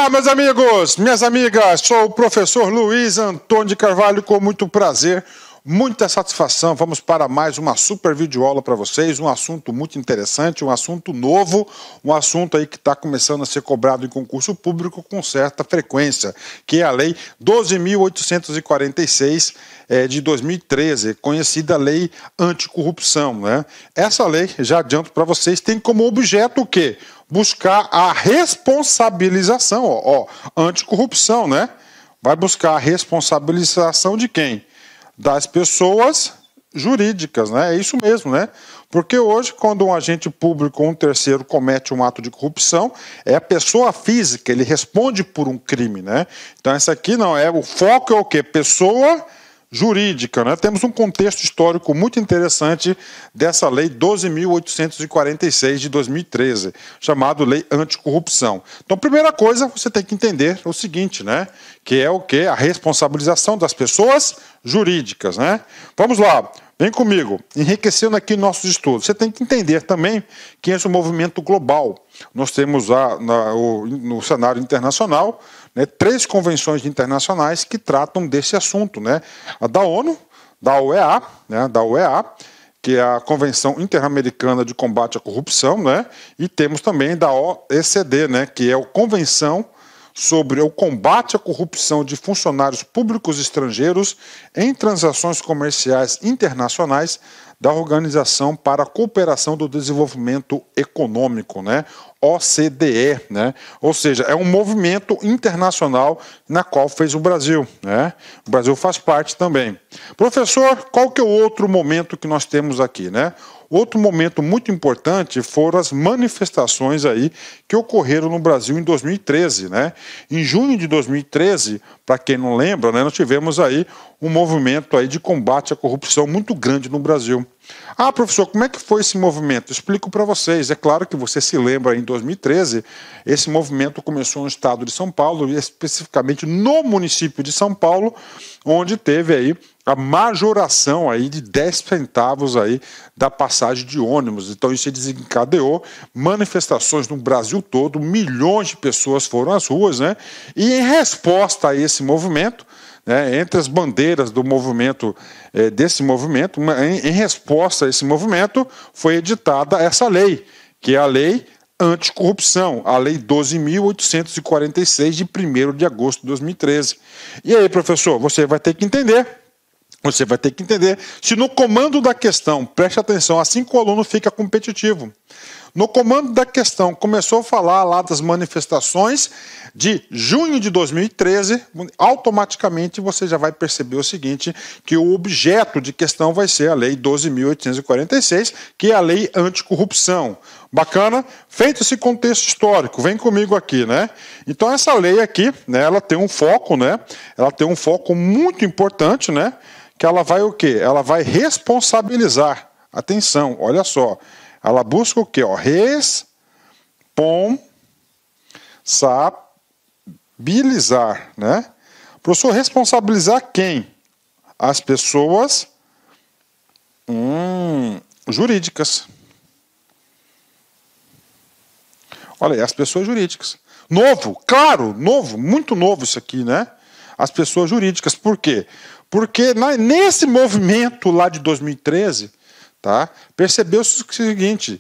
Olá, meus amigos, minhas amigas, sou o professor Luiz Antônio de Carvalho, com muito prazer, muita satisfação. Vamos para mais uma super videoaula para vocês, um assunto muito interessante, um assunto novo, um assunto aí que está começando a ser cobrado em concurso público com certa frequência, que é a Lei 12.846 de 2013, conhecida Lei Anticorrupção, né? Essa lei, já adianto para vocês, tem como objeto o quê? Buscar a responsabilização, anticorrupção, né? Vai buscar a responsabilização de quem? Das pessoas jurídicas, né? É isso mesmo, né? Porque hoje, quando um agente público ou um terceiro comete um ato de corrupção, é a pessoa física, ele responde por um crime, né? Então, essa aqui não é, o foco é o quê? Pessoa jurídica, né? Temos um contexto histórico muito interessante dessa Lei 12.846 de 2013, chamado Lei Anticorrupção. Então, primeira coisa, você tem que entender o seguinte, né? Que é o quê? A responsabilização das pessoas jurídicas, né? Vamos lá, vem comigo, enriquecendo aqui nossos estudos. Você tem que entender também que esse é um movimento global. Nós temos no cenário internacional, né, 3 convenções internacionais que tratam desse assunto, né? A da ONU, da UEA, né, que é a Convenção Interamericana de Combate à Corrupção, né? E temos também da OECD, né, que é a Convenção sobre o combate à corrupção de funcionários públicos estrangeiros em transações comerciais internacionais da Organização para a Cooperação do Desenvolvimento Econômico, né? OCDE, né? Ou seja, é um movimento internacional na qual fez o Brasil, né? O Brasil faz parte também. Professor, qual que é o outro momento que nós temos aqui, né? Outro momento muito importante foram as manifestações aí que ocorreram no Brasil em 2013, né? Em junho de 2013, para quem não lembra, né, nós tivemos aí um movimento aí de combate à corrupção muito grande no Brasil. Ah, professor, como é que foi esse movimento? Explico para vocês. É claro que você se lembra, em 2013, esse movimento começou no estado de São Paulo, e especificamente no município de São Paulo, onde teve aí a majoração aí de 10 centavos aí da passagem de ônibus. Então isso desencadeou manifestações no Brasil todo, milhões de pessoas foram às ruas, né? E em resposta a esse movimento, né, entre as bandeiras do movimento, desse movimento, em resposta a esse movimento, foi editada essa lei, que é a Lei Anticorrupção, a Lei 12.846 de 1º de agosto de 2013. E aí, professor, você vai ter que entender. Você vai ter que entender se no comando da questão, preste atenção, assim que o aluno fica competitivo. No comando da questão, começou a falar lá das manifestações de junho de 2013, automaticamente você já vai perceber o seguinte, que o objeto de questão vai ser a Lei 12.846, que é a Lei Anticorrupção. Bacana? Feito esse contexto histórico, vem comigo aqui, né? Então essa lei aqui, né, ela tem um foco, né? Ela tem um foco muito importante, né? Que ela vai o quê? Ela vai responsabilizar. Atenção, olha só. Ela busca o quê? Responsabilizar, né? Professor, responsabilizar quem? As pessoas jurídicas. Olha aí, as pessoas jurídicas. Novo, claro, novo, muito novo isso aqui, né? As pessoas jurídicas. Por quê? Porque nesse movimento lá de 2013, tá, percebeu-se o seguinte,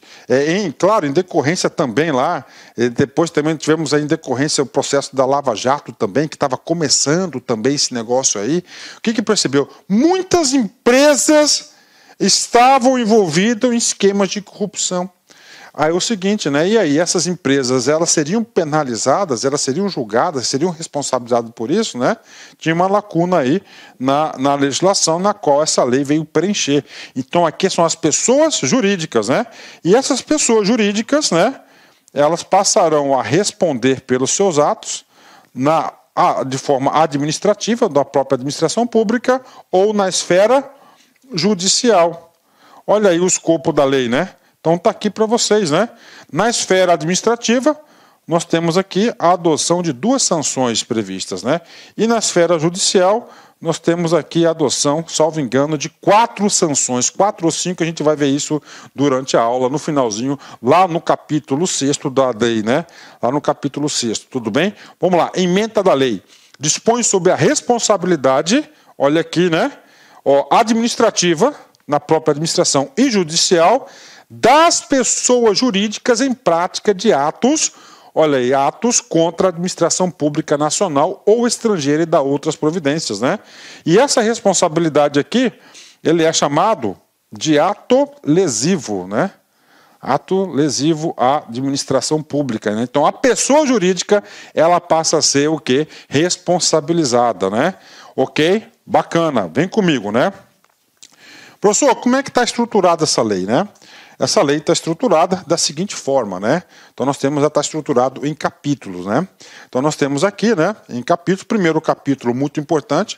claro, em decorrência também lá, depois também tivemos aí em decorrência o processo da Lava Jato também, que estava começando também esse negócio aí. O que percebeu? Muitas empresas estavam envolvidas em esquemas de corrupção. Aí é o seguinte, né? E aí essas empresas, elas seriam penalizadas, elas seriam julgadas, seriam responsabilizadas por isso, né? Tinha uma lacuna aí na legislação na qual essa lei veio preencher. Então aqui são as pessoas jurídicas, né? E essas pessoas jurídicas, né? Elas passarão a responder pelos seus atos de forma administrativa, da própria administração pública ou na esfera judicial. Olha aí o escopo da lei, né? Então está aqui para vocês, né? Na esfera administrativa, nós temos aqui a adoção de 2 sanções previstas, né? E na esfera judicial, nós temos aqui a adoção, salvo engano, de 4 sanções, 4 ou 5, a gente vai ver isso durante a aula, no finalzinho, lá no capítulo 6º da lei, né? Lá no capítulo 6º, tudo bem? Vamos lá, ementa da lei. Dispõe sobre a responsabilidade, olha aqui, né? Administrativa, na própria administração e judicial, das pessoas jurídicas em prática de atos, olha aí, atos contra a administração pública nacional ou estrangeira e da outras providências, né? E essa responsabilidade aqui, ele é chamado de ato lesivo, né? Ato lesivo à administração pública, né? Então, a pessoa jurídica, ela passa a ser o quê? Responsabilizada, né? Ok? Bacana, vem comigo, né? Professor, como é que está estruturada essa lei, né? Essa lei está estruturada da seguinte forma, né? Então nós temos, ela está estruturado em capítulos, né? Então nós temos aqui, né, em capítulos, primeiro capítulo muito importante,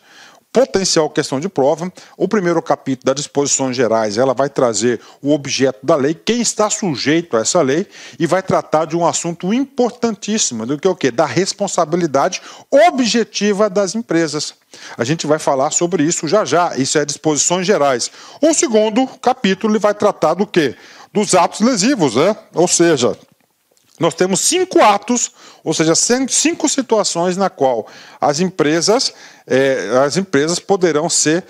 potencial questão de prova. O primeiro capítulo das disposições gerais, ela vai trazer o objeto da lei, quem está sujeito a essa lei, e vai tratar de um assunto importantíssimo, do que o quê? Da responsabilidade objetiva das empresas. A gente vai falar sobre isso já já, isso é disposições gerais. O segundo capítulo ele vai tratar do quê? Dos atos lesivos, né? Ou seja, nós temos 5 atos, ou seja, 5 situações na qual as empresas poderão ser,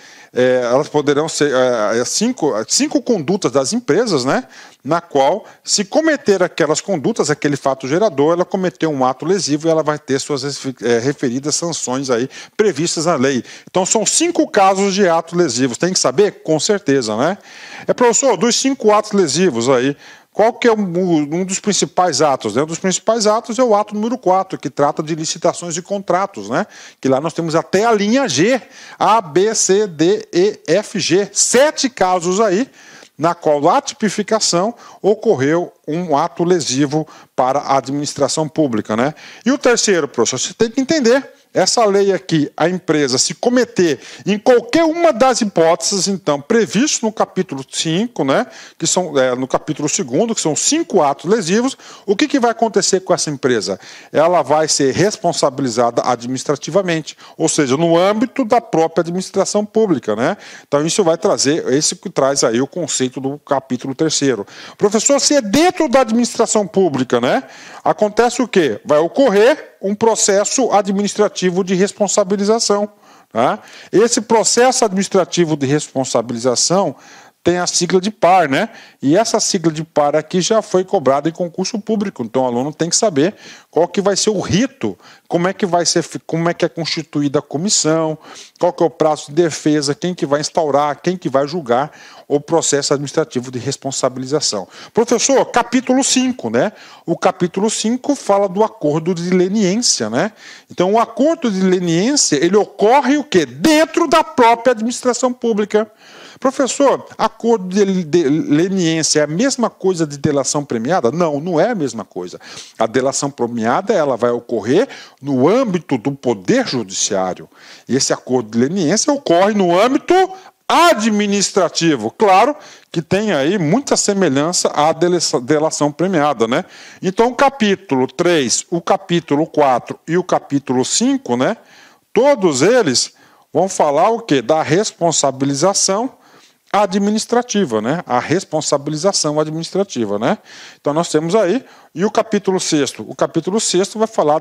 cinco condutas das empresas, né? Na qual, se cometer aquelas condutas, aquele fato gerador, ela cometeu um ato lesivo e ela vai ter suas referidas sanções aí previstas na lei. Então, são 5 casos de atos lesivos. Tem que saber? Com certeza, né? Professor, dos 5 atos lesivos aí, qual que é um dos principais atos? Um dos principais atos é o ato número 4, que trata de licitações e contratos, né? Que lá nós temos até a linha G, A, B, C, D, E, F, G. 7 casos aí, na qual a tipificação ocorreu um ato lesivo para a administração pública, né? E o terceiro, professor, você tem que entender. Essa lei aqui, a empresa, se cometer em qualquer uma das hipóteses, então, previstos no capítulo 5, né, que são no capítulo 2º, que são 5 atos lesivos, o que vai acontecer com essa empresa? Ela vai ser responsabilizada administrativamente, ou seja, no âmbito da própria administração pública, né? Então, isso vai trazer, esse que traz aí o conceito do capítulo 3º. Professor, se é dentro da administração pública, né, acontece o quê? Vai ocorrer um processo administrativo de responsabilização. Tá? Esse processo administrativo de responsabilização tem a sigla de par, né? E essa sigla de par aqui já foi cobrada em concurso público. Então o aluno tem que saber qual que vai ser o rito, como é que é constituída a comissão, qual que é o prazo de defesa, quem que vai instaurar, quem que vai julgar o processo administrativo de responsabilização. Professor, capítulo 5, né? O capítulo 5 fala do acordo de leniência, né? Então o acordo de leniência, ele ocorre o quê? Dentro da própria administração pública. Professor, acordo de leniência é a mesma coisa de delação premiada? Não, não é a mesma coisa. A delação premiada ela vai ocorrer no âmbito do Poder Judiciário. E esse acordo de leniência ocorre no âmbito administrativo. Claro que tem aí muita semelhança à delação premiada, né? Então, o capítulo 3, o capítulo 4 e o capítulo 5, né? Todos eles vão falar o quê? Da responsabilização administrativa, né? A responsabilização administrativa, né? Então nós temos aí, e o capítulo 6º? O capítulo 6º vai falar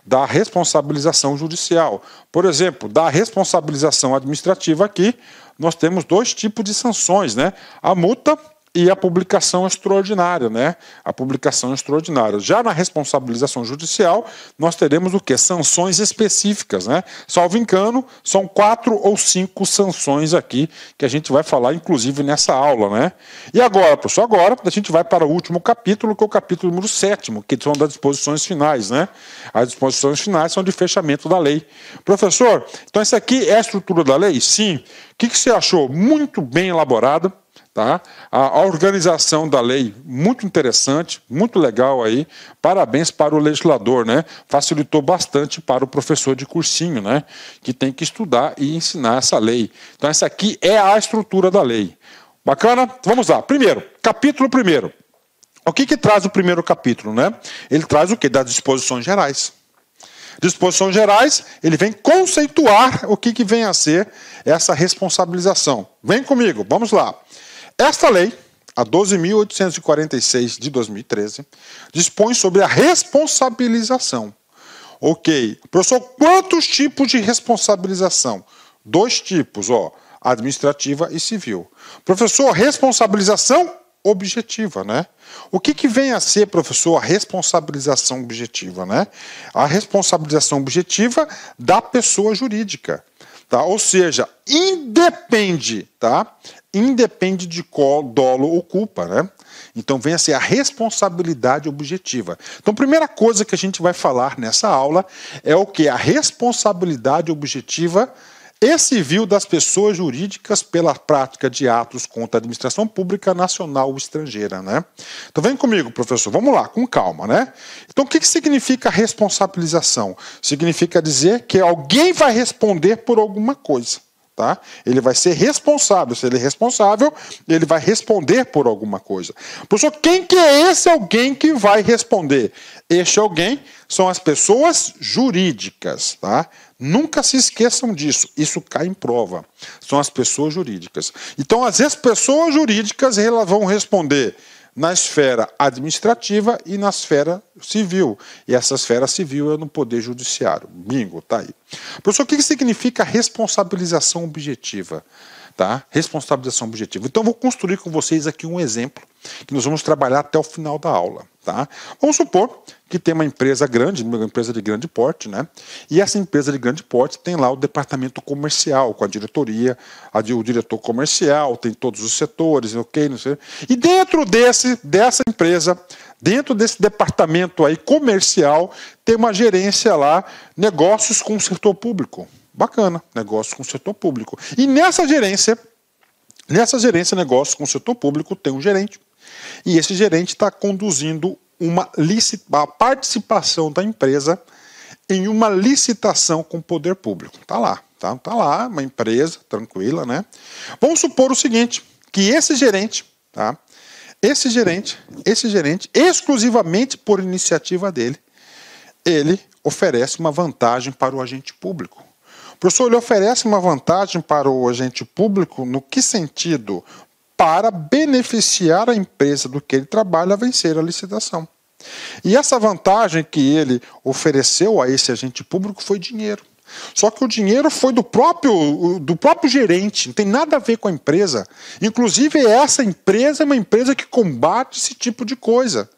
da responsabilização judicial. Por exemplo, da responsabilização administrativa aqui, nós temos 2 tipos de sanções, né? A multa e a publicação extraordinária, né? A publicação extraordinária. Já na responsabilização judicial, nós teremos o quê? Sanções específicas, né? Salvo engano, são 4 ou 5 sanções aqui que a gente vai falar, inclusive, nessa aula, né? E agora, professor, agora a gente vai para o último capítulo, que é o capítulo número 7º, que são das disposições finais, né? As disposições finais são de fechamento da lei. Professor, então essa aqui é a estrutura da lei? Sim. O que você achou? Muito bem elaborada. Tá? A organização da lei, muito interessante, muito legal aí. Parabéns para o legislador, né? Facilitou bastante para o professor de cursinho, né? Que tem que estudar e ensinar essa lei. Então essa aqui é a estrutura da lei. Bacana? Vamos lá. Primeiro, capítulo 1º. O que traz o primeiro capítulo, né? Ele traz o quê? Das disposições gerais. Disposições gerais, ele vem conceituar o que vem a ser essa responsabilização. Vem comigo, vamos lá. Esta lei, a 12.846 de 2013, dispõe sobre a responsabilização. Ok. Professor, quantos tipos de responsabilização? 2 tipos, administrativa e civil. Professor, responsabilização objetiva, né? O que vem a ser, professor, a responsabilização objetiva, né? A responsabilização objetiva da pessoa jurídica, tá? Ou seja, independe, tá? Independe de dolo ou culpa, né? Então vem a ser a responsabilidade objetiva. Então a primeira coisa que a gente vai falar nessa aula é o que? A responsabilidade objetiva e civil das pessoas jurídicas pela prática de atos contra a administração pública nacional ou estrangeira, né? Então vem comigo, professor, vamos lá, com calma, né? Então o que significa responsabilização? Significa dizer que alguém vai responder por alguma coisa, tá? Ele vai ser responsável. Se ele é responsável, ele vai responder por alguma coisa. Professor, quem que é esse alguém que vai responder? Este alguém são as pessoas jurídicas, tá? Nunca se esqueçam disso, isso cai em prova. São as pessoas jurídicas. Então, as pessoas jurídicas elas vão responder na esfera administrativa e na esfera civil. E essa esfera civil é no Poder Judiciário. Bingo, tá aí. Professor, o que significa responsabilização objetiva? Tá? Responsabilização objetiva. Então, eu vou construir com vocês aqui um exemplo que nós vamos trabalhar até o final da aula. Tá? Vamos supor que tem uma empresa grande, uma empresa de grande porte, né? E essa empresa de grande porte tem lá o departamento comercial, com a diretoria, o diretor comercial, tem todos os setores, ok? Não sei. E dentro dessa empresa, dentro desse departamento aí comercial, tem uma gerência lá, negócios com o setor público. Bacana, negócios com o setor público. E nessa gerência, negócios com o setor público, tem um gerente. E esse gerente está conduzindo a participação da empresa em uma licitação com o poder público. Está lá, tá lá, uma empresa tranquila, né? Vamos supor o seguinte, que esse gerente, tá? Esse gerente, exclusivamente por iniciativa dele, ele oferece uma vantagem para o agente público. O professor, ele oferece uma vantagem para o agente público no que sentido? Para beneficiar a empresa do que ele trabalha a vencer a licitação. E essa vantagem que ele ofereceu a esse agente público foi dinheiro. Só que o dinheiro foi do próprio gerente, não tem nada a ver com a empresa. Inclusive, essa empresa é uma empresa que combate esse tipo de coisa.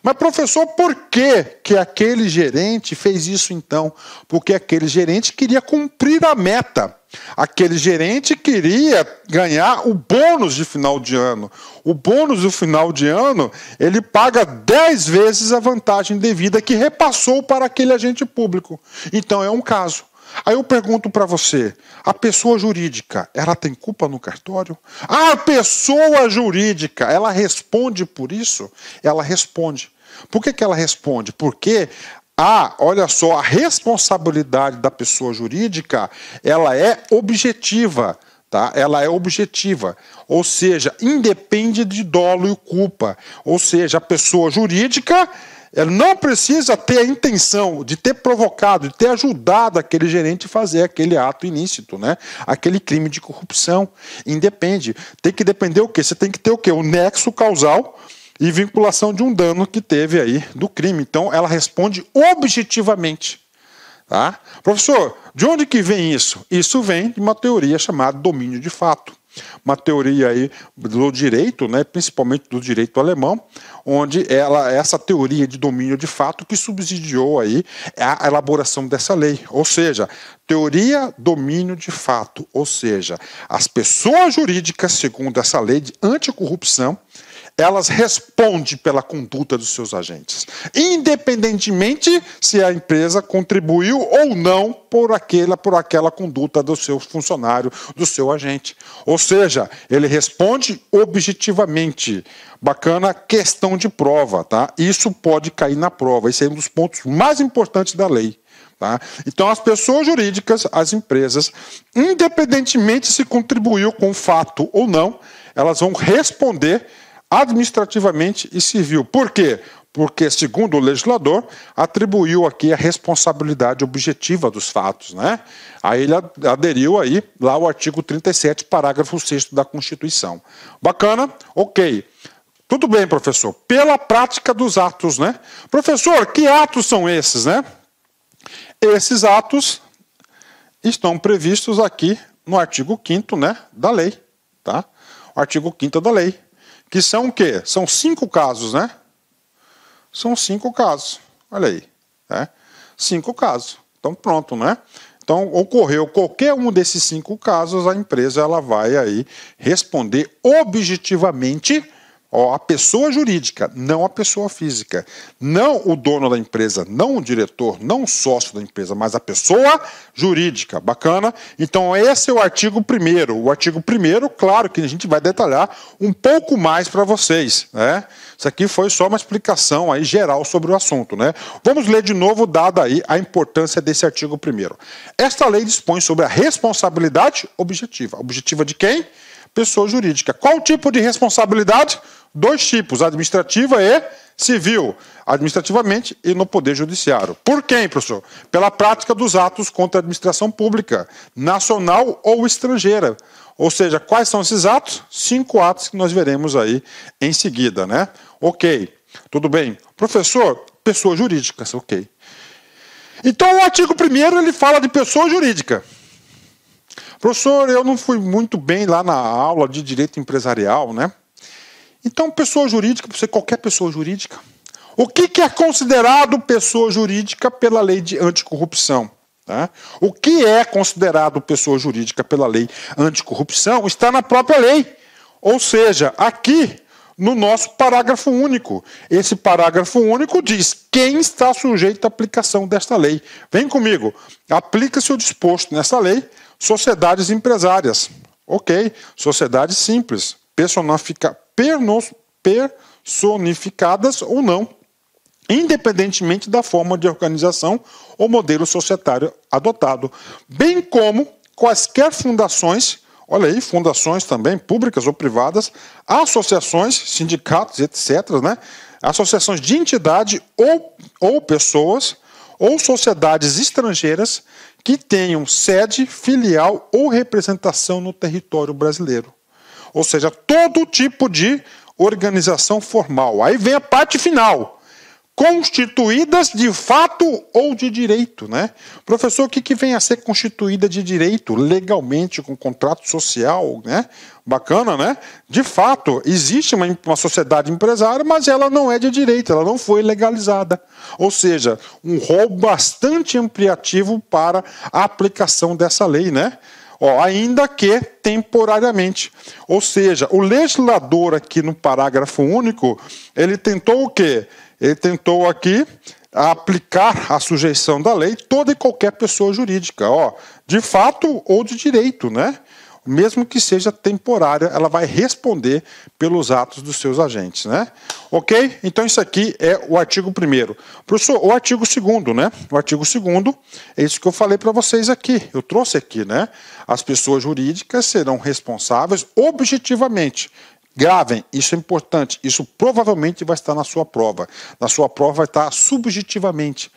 Mas, professor, por que aquele gerente fez isso então? Porque aquele gerente queria cumprir a meta. Aquele gerente queria ganhar o bônus de final de ano. O bônus do final de ano, ele paga 10 vezes a vantagem devida que repassou para aquele agente público. Então, é um caso. Aí eu pergunto para você, a pessoa jurídica, ela tem culpa no cartório? A pessoa jurídica, ela responde por isso? Ela responde. Por que ela responde? Porque, olha só, a responsabilidade da pessoa jurídica, ela é objetiva. Tá? Ela é objetiva, ou seja, independe de dolo e culpa. Ou seja, a pessoa jurídica ela não precisa ter a intenção de ter provocado, de ter ajudado aquele gerente a fazer aquele ato ilícito, né? Aquele crime de corrupção. Independe. Tem que depender o quê? Você tem que ter o quê? O nexo causal e vinculação de um dano que teve aí do crime. Então, ela responde objetivamente. Tá? Professor, de onde que vem isso? Isso vem de uma teoria chamada domínio de fato. Uma teoria aí do direito, né, principalmente do direito alemão, onde essa teoria de domínio de fato que subsidiou aí a elaboração dessa lei. Ou seja, teoria domínio de fato. Ou seja, as pessoas jurídicas, segundo essa lei de anticorrupção, elas respondem pela conduta dos seus agentes, independentemente se a empresa contribuiu ou não por aquela conduta do seu funcionário, do seu agente. Ou seja, ele responde objetivamente. Bacana, questão de prova, tá? Isso pode cair na prova, esse é um dos pontos mais importantes da lei. Tá? Então, as pessoas jurídicas, as empresas, independentemente se contribuiu com o fato ou não, elas vão responder administrativamente e civil. Por quê? porque, segundo o legislador, atribuiu aqui a responsabilidade objetiva dos fatos, né? Aí ele aderiu aí lá ao artigo 37, parágrafo 6º da Constituição. Bacana? Ok. Tudo bem, professor. Pela prática dos atos, né? Professor, que atos são esses, né? Esses atos estão previstos aqui no artigo 5º, né, da lei, tá? O artigo 5º da lei, que são o quê? São 5 casos, né? São 5 casos. Olha aí, né? 5 casos. Então pronto, né? Então ocorreu qualquer um desses 5 casos, a empresa ela vai aí responder objetivamente. Ó, a pessoa jurídica, não a pessoa física. Não o dono da empresa, não o diretor, não o sócio da empresa, mas a pessoa jurídica. Bacana? Então esse é o artigo 1º. O artigo 1º, claro que a gente vai detalhar um pouco mais para vocês, né? Isso aqui foi só uma explicação aí geral sobre o assunto, né? Vamos ler de novo, dada aí a importância desse artigo 1º. Esta lei dispõe sobre a responsabilidade objetiva. Objetiva de quem? Pessoa jurídica. Qual tipo de responsabilidade? 2 tipos, administrativa e civil. Administrativamente e no Poder Judiciário. Por quem, professor? Pela prática dos atos contra a administração pública, nacional ou estrangeira. Ou seja, quais são esses atos? 5 atos que nós veremos aí em seguida, né? Ok, tudo bem. Professor, pessoa jurídica, ok. Então o artigo 1º ele fala de pessoa jurídica. Professor, eu não fui muito bem lá na aula de direito empresarial, né? Então, pessoa jurídica, pode ser qualquer pessoa jurídica. O que é considerado pessoa jurídica pela lei de anticorrupção? Tá? O que é considerado pessoa jurídica pela lei anticorrupção está na própria lei. Ou seja, aqui no nosso parágrafo único. Esse parágrafo único diz quem está sujeito à aplicação desta lei. Vem comigo. Aplica-se o disposto nessa lei. Sociedades empresárias. Ok. Sociedades simples. Personificadas ou não. Independentemente da forma de organização ou modelo societário adotado. Bem como quaisquer fundações, olha aí, fundações também, públicas ou privadas, associações, sindicatos, etc., né? Associações de entidade ou pessoas, ou sociedades estrangeiras que tenham sede, filial ou representação no território brasileiro. Ou seja, todo tipo de organização formal. Aí vem a parte final. Constituídas de fato ou de direito, né? Professor, o que vem a ser constituída de direito? Legalmente, com contrato social, né? Bacana, né? De fato, existe uma sociedade empresária, mas ela não é de direito, ela não foi legalizada. Ou seja, um rol bastante ampliativo para a aplicação dessa lei, né? Ó, ainda que temporariamente. Ou seja, o legislador aqui no parágrafo único, ele tentou o quê? Ele tentou aqui aplicar a sujeição da lei toda e qualquer pessoa jurídica, ó, de fato ou de direito, né? Mesmo que seja temporária, ela vai responder pelos atos dos seus agentes, né? Ok? Então isso aqui é o artigo 1º. Professor, o artigo 2º, né? O artigo 2º é isso que eu falei para vocês aqui, eu trouxe aqui, né? As pessoas jurídicas serão responsáveis objetivamente. Gravem, isso é importante, isso provavelmente vai estar na sua prova. Na sua prova vai estar subjetivamente.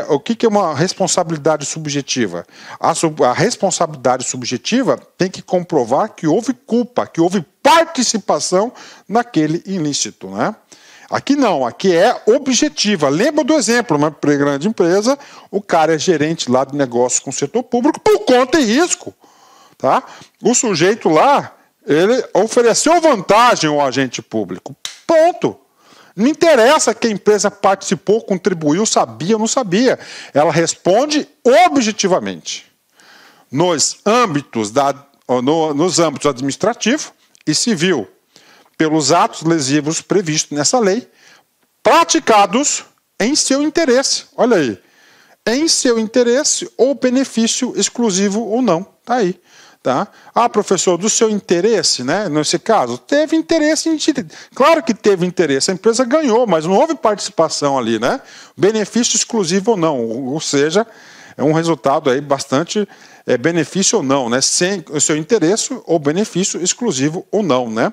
O que é uma responsabilidade subjetiva? A responsabilidade subjetiva tem que comprovar que houve culpa, que houve participação naquele ilícito, né? Aqui não, aqui é objetiva. Lembra do exemplo, uma grande empresa, o cara é gerente lá de negócio com o setor público por conta e risco. Tá? O sujeito lá, ele ofereceu vantagem ao agente público. Ponto. Não interessa que a empresa participou, contribuiu, sabia ou não sabia. Ela responde objetivamente. Nos âmbitos administrativo e civil, pelos atos lesivos previstos nessa lei, praticados em seu interesse. Olha aí. Em seu interesse ou benefício exclusivo ou não. Está aí. Tá? Ah, professor, do seu interesse, né? Nesse caso, teve interesse em... Claro que teve interesse, a empresa ganhou, mas não houve participação ali, né? Benefício exclusivo ou não, ou seja, é um resultado aí bastante benefício ou não, né? Sem o seu interesse ou benefício exclusivo ou não, né?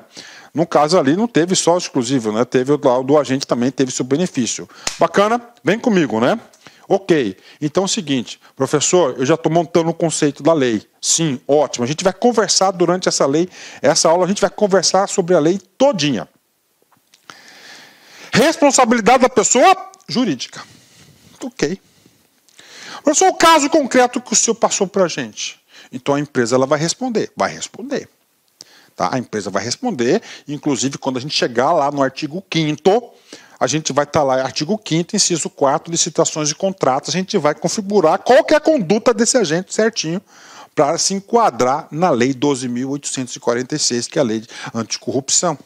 No caso ali não teve só o exclusivo, né? Teve o do agente também teve seu benefício. Bacana? Vem comigo, né? Ok. Então é o seguinte, professor, eu já estou montando o conceito da lei. Sim, ótimo. A gente vai conversar durante essa aula a gente vai conversar sobre a lei todinha. Responsabilidade da pessoa jurídica. Ok. Professor, o caso concreto que o senhor passou para a gente. Então a empresa ela vai responder. Vai responder. Tá? A empresa vai responder, inclusive quando a gente chegar lá no artigo 5º, a gente vai estar lá, artigo 5º, inciso 4, licitações de contratos, a gente vai configurar qual que é a conduta desse agente certinho para se enquadrar na lei 12.846, que é a lei anticorrupção.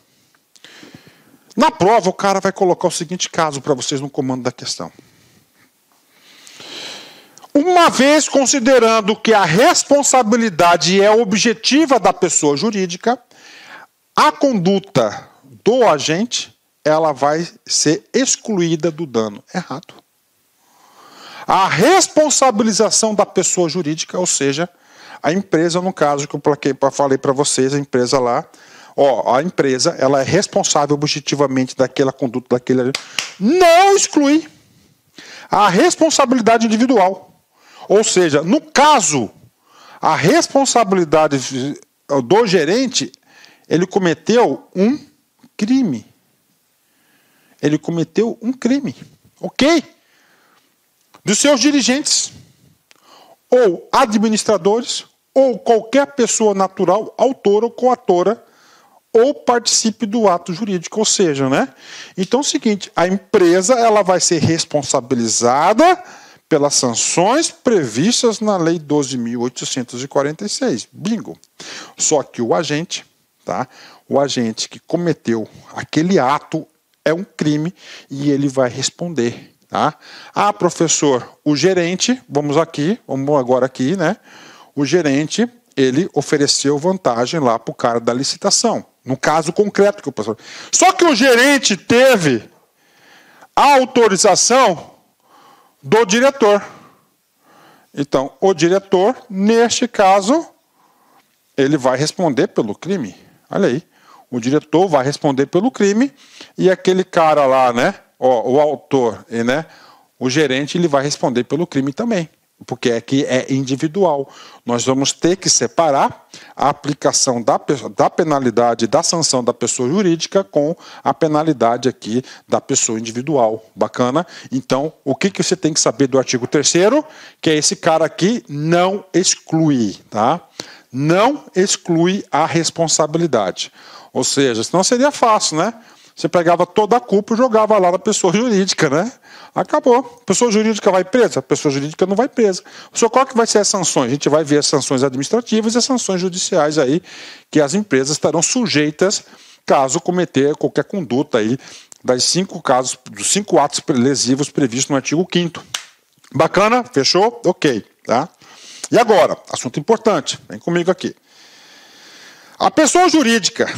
Na prova, o cara vai colocar o seguinte caso para vocês no comando da questão. Uma vez considerando que a responsabilidade é objetiva da pessoa jurídica, a conduta do agente ela vai ser excluída do dano. Errado. A responsabilização da pessoa jurídica, ou seja, a empresa, no caso que eu falei para vocês, a empresa lá, a empresa ela é responsável objetivamente daquela conduta, daquele não exclui a responsabilidade individual. Ou seja, no caso, a responsabilidade do gerente, ele cometeu um crime. Ele cometeu um crime, ok? Dos seus dirigentes, ou administradores, ou qualquer pessoa natural, autora ou coautora, ou participe do ato jurídico, ou seja, né? Então é o seguinte, a empresa ela vai ser responsabilizada pelas sanções previstas na Lei 12.846. Bingo. Só que o agente, tá? O agente que cometeu aquele ato é um crime e ele vai responder, tá? Ah, professor, o gerente, vamos agora aqui, né? O gerente, ele ofereceu vantagem lá para o cara da licitação. No caso concreto que o professor. Só que o gerente teve a autorização do diretor. Então, o diretor, neste caso, ele vai responder pelo crime. Olha aí. O diretor vai responder pelo crime e aquele cara lá, né, o autor, né, o gerente, ele vai responder pelo crime também. Porque aqui é individual. Nós vamos ter que separar a aplicação da penalidade, da sanção da pessoa jurídica com a penalidade aqui da pessoa individual. Bacana? Então, o que você tem que saber do artigo 3º? Que é esse cara aqui não exclui, tá? Não exclui a responsabilidade. Ou seja, senão seria fácil, né? Você pegava toda a culpa e jogava lá na pessoa jurídica, né? Acabou. A pessoa jurídica vai presa? A pessoa jurídica não vai presa. Qual que vai ser as sanções? A gente vai ver as sanções administrativas e as sanções judiciais aí, que as empresas estarão sujeitas caso cometer qualquer conduta aí dos 5 atos lesivos previstos no artigo 5º. Bacana? Fechou? Ok. Tá? E agora, assunto importante. Vem comigo aqui. A pessoa jurídica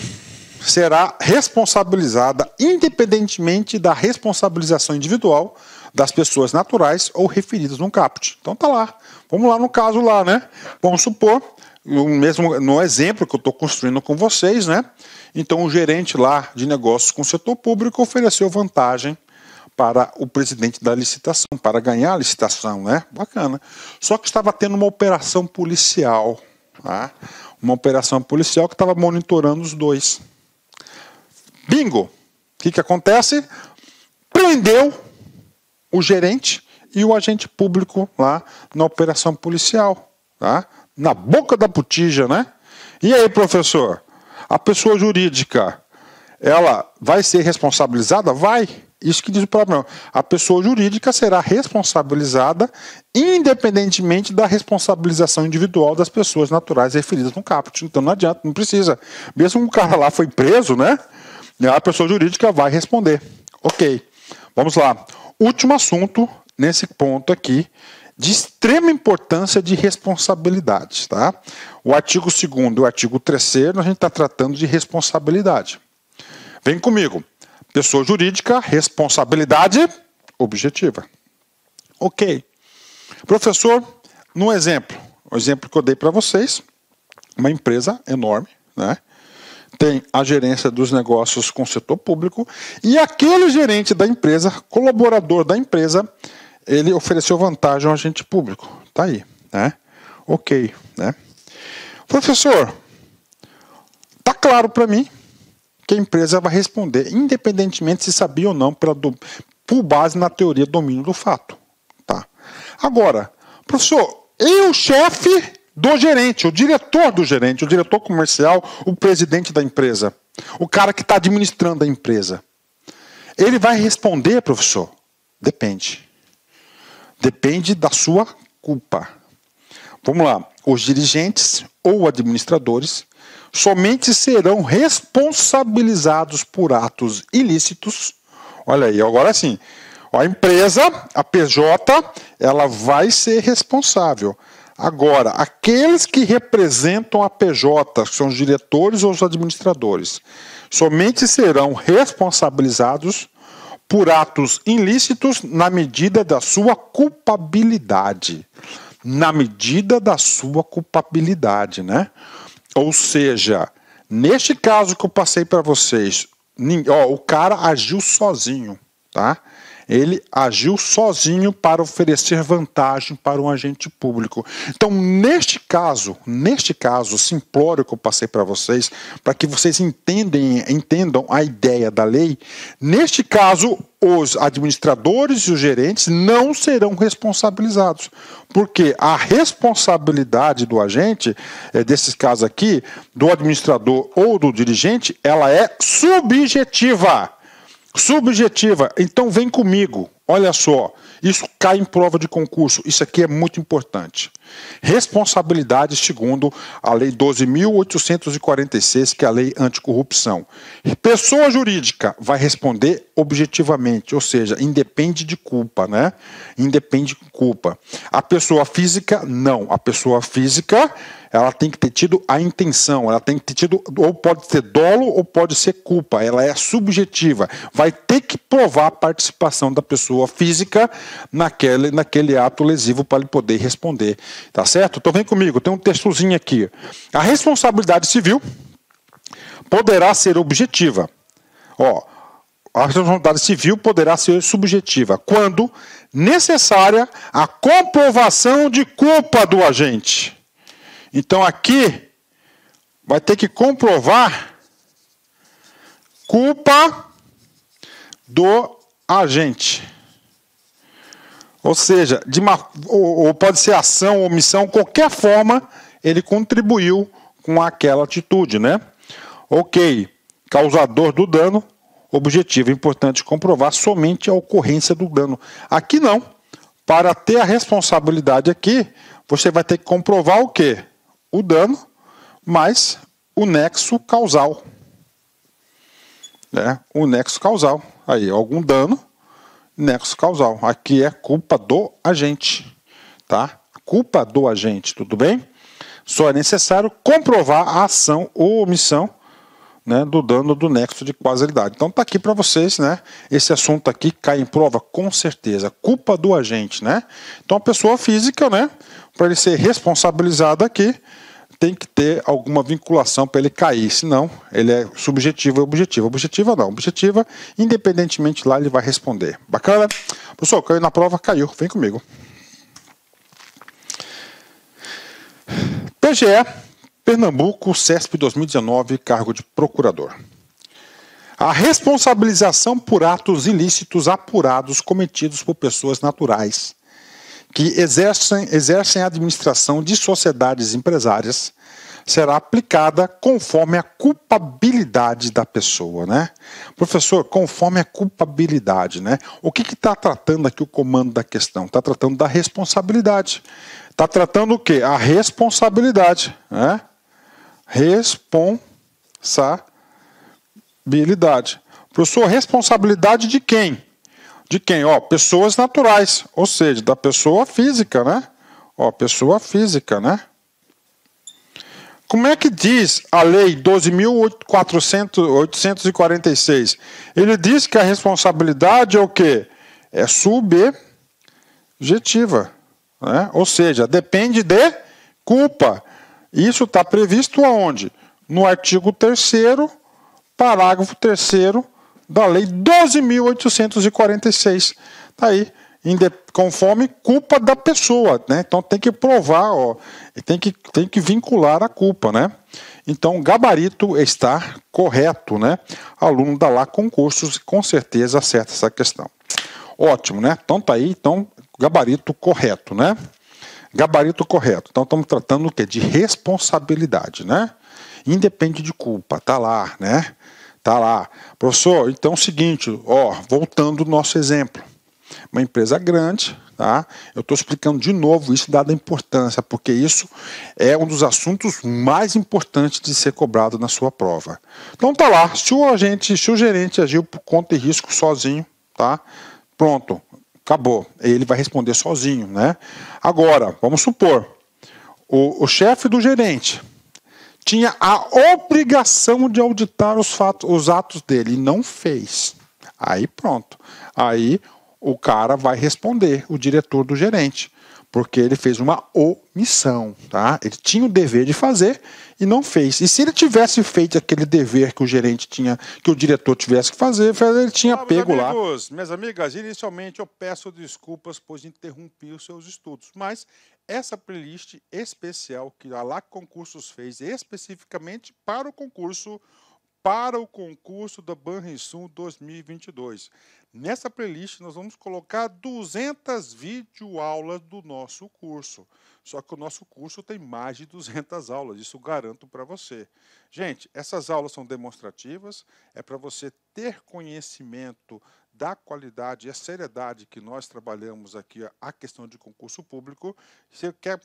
será responsabilizada independentemente da responsabilização individual das pessoas naturais ou referidas no caput. Então tá lá. Vamos lá no caso lá, né? Vamos supor, mesmo no exemplo que eu estou construindo com vocês, né? Então o gerente lá de negócios com o setor público ofereceu vantagem para o presidente da licitação, para ganhar a licitação, né? Bacana. Só que estava tendo uma operação policial, tá? Uma operação policial que estava monitorando os dois. Bingo! O que acontece? Prendeu o gerente e o agente público lá na operação policial, tá? Na boca da botija, né? E aí, professor? A pessoa jurídica, ela vai ser responsabilizada? Vai. Isso que diz o próprio. A pessoa jurídica será responsabilizada independentemente da responsabilização individual das pessoas naturais referidas no caput. Então não adianta, não precisa. Mesmo o cara lá foi preso, né? A pessoa jurídica vai responder. Ok, vamos lá. Último assunto nesse ponto aqui, de extrema importância de responsabilidade. Tá? O artigo 2º e o artigo 3º, a gente está tratando de responsabilidade. Vem comigo. Pessoa jurídica, responsabilidade objetiva. Ok. Professor, no exemplo, o exemplo que eu dei para vocês, uma empresa enorme, né? Tem a gerência dos negócios com o setor público e aquele gerente da empresa, colaborador da empresa, ele ofereceu vantagem ao agente público. Tá aí, né? Ok, né? Professor, tá claro para mim que a empresa vai responder, independentemente se sabia ou não, por base na teoria do domínio do fato. Tá? Agora, professor, e o chefe do gerente, o diretor do gerente, o diretor comercial, o presidente da empresa, o cara que está administrando a empresa, ele vai responder, professor? Depende. Depende da sua culpa. Vamos lá. Os dirigentes ou administradores somente serão responsabilizados por atos ilícitos. Olha aí, agora sim. A empresa, a PJ, ela vai ser responsável. Agora, aqueles que representam a PJ, que são os diretores ou os administradores, somente serão responsabilizados por atos ilícitos na medida da sua culpabilidade. Na medida da sua culpabilidade, né? Ou seja, neste caso que eu passei para vocês, o cara agiu sozinho, tá? Ele agiu sozinho para oferecer vantagem para um agente público. Então, neste caso simplório que eu passei para vocês, para que vocês entendam a ideia da lei, neste caso, os administradores e os gerentes não serão responsabilizados, porque a responsabilidade do agente, desses casos aqui, do administrador ou do dirigente, ela é subjetiva. Subjetiva. Então vem comigo. Olha só, isso cai em prova de concurso. Isso aqui é muito importante. Responsabilidade segundo a Lei 12.846, que é a Lei Anticorrupção. Pessoa jurídica vai responder objetivamente, ou seja, independe de culpa, né? Independe de culpa. A pessoa física, não. A pessoa física, ela tem que ter tido a intenção, ela tem que ter tido, ou pode ser dolo ou pode ser culpa, ela é subjetiva. Vai ter que provar a participação da pessoa física naquele ato lesivo para ele poder responder. Tá certo? Então vem comigo, tem um textozinho aqui. A responsabilidade civil poderá ser objetiva. Ó, a responsabilidade civil poderá ser subjetiva quando necessária a comprovação de culpa do agente. Então aqui vai ter que comprovar culpa do agente. Ou seja, ou pode ser ação ou omissão, qualquer forma ele contribuiu com aquela atitude, né? Ok, causador do dano, objetivo, é importante comprovar somente a ocorrência do dano. Aqui não. Para ter a responsabilidade aqui, você vai ter que comprovar o quê? O dano mais o nexo causal. O nexo causal. Aí, algum dano, nexo causal. Aqui é culpa do agente. Tá? Culpa do agente, tudo bem? Só é necessário comprovar a ação ou omissão, né, do dano do nexo de causalidade. Então tá aqui para vocês, né? Esse assunto aqui cai em prova com certeza. Culpa do agente, né? Então a pessoa física, né, para ele ser responsabilizado aqui, tem que ter alguma vinculação para ele cair, senão ele é subjetivo e objetivo. Objetiva não, objetiva, independentemente lá ele vai responder. Bacana? Professor, caiu na prova, caiu, vem comigo. PGE, Pernambuco, CESP 2019, cargo de procurador. A responsabilização por atos ilícitos apurados cometidos por pessoas naturais que exercem a administração de sociedades empresárias será aplicada conforme a culpabilidade da pessoa, né? Professor, conforme a culpabilidade, né? O que está tratando aqui o comando da questão? Está tratando da responsabilidade. Está tratando o quê? A responsabilidade, né? Responsabilidade. Professor, responsabilidade de quem? De quem? Ó, pessoas naturais, ou seja, da pessoa física, né? Ó, pessoa física, né? Como é que diz a lei 12.846? Ele diz que a responsabilidade é o quê? É subjetiva. né? Ou seja, depende de culpa. Isso está previsto aonde? No artigo 3º, parágrafo 3º da Lei 12.846. Está aí, conforme culpa da pessoa, né? Então tem que provar, ó, tem que vincular a culpa, né? Então o gabarito está correto, né? Aluno da lá concursos com certeza acerta essa questão. Ótimo, né? Então tá aí, então gabarito correto, né? Gabarito correto. Então estamos tratando o quê? De responsabilidade, né? Independe de culpa, tá lá, né? Tá lá. Professor, então é o seguinte, ó, voltando ao nosso exemplo. Uma empresa grande, tá? Eu estou explicando de novo isso, dada a importância, porque isso é um dos assuntos mais importantes de ser cobrado na sua prova. Então tá lá, se o gerente agiu por conta e risco sozinho, tá? Pronto, acabou. Ele vai responder sozinho, né? Agora, vamos supor, o chefe do gerente tinha a obrigação de auditar os atos dele e não fez. Aí pronto. Aí o cara vai responder, o diretor do gerente, porque ele fez uma omissão, tá? Ele tinha o dever de fazer e não fez. E se ele tivesse feito aquele dever que o gerente tinha, que o diretor tivesse que fazer, ele tinha pego lá. Minhas amigas, inicialmente eu peço desculpas, pois interrompi os seus estudos, mas essa playlist especial que a LAC Concursos fez especificamente para o concurso da Banrisul 2022. Nessa playlist nós vamos colocar 200 videoaulas do nosso curso. Só que o nosso curso tem mais de 200 aulas, isso garanto para você. Gente, essas aulas são demonstrativas, é para você ter conhecimento da qualidade e a seriedade que nós trabalhamos aqui a questão de concurso público. Você quer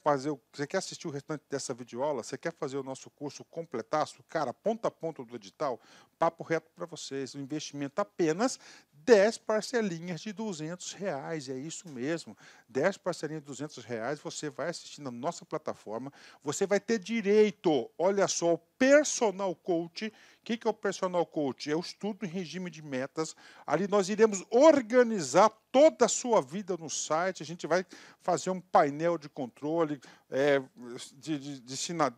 assistir o restante dessa videoaula? Você quer fazer o nosso curso completaço? Cara, ponta a ponta do edital, papo reto para vocês, um investimento apenas 10 parcelinhas de R$200, é isso mesmo, 10 parcelinhas de R$200, você vai assistir na nossa plataforma, você vai ter direito, olha só, ao personal coach. O que é o personal coach? É o estudo em regime de metas. Ali nós iremos organizar toda a sua vida no site, a gente vai fazer um painel de controle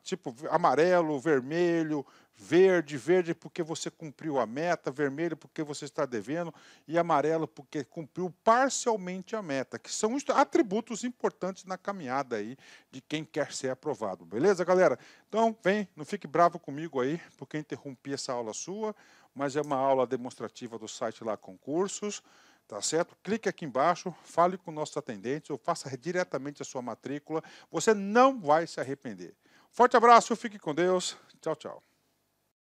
tipo amarelo, vermelho, verde porque você cumpriu a meta, vermelho porque você está devendo e amarelo porque cumpriu parcialmente a meta, que são atributos importantes na caminhada aí de quem quer ser aprovado, beleza, galera? Então, vem, não fique bravo comigo aí, porque eu interrompi essa aula sua, mas é uma aula demonstrativa do site lá Concursos, tá certo? Clique aqui embaixo, fale com nossos atendentes ou faça diretamente a sua matrícula, você não vai se arrepender. Forte abraço, fique com Deus, tchau, tchau.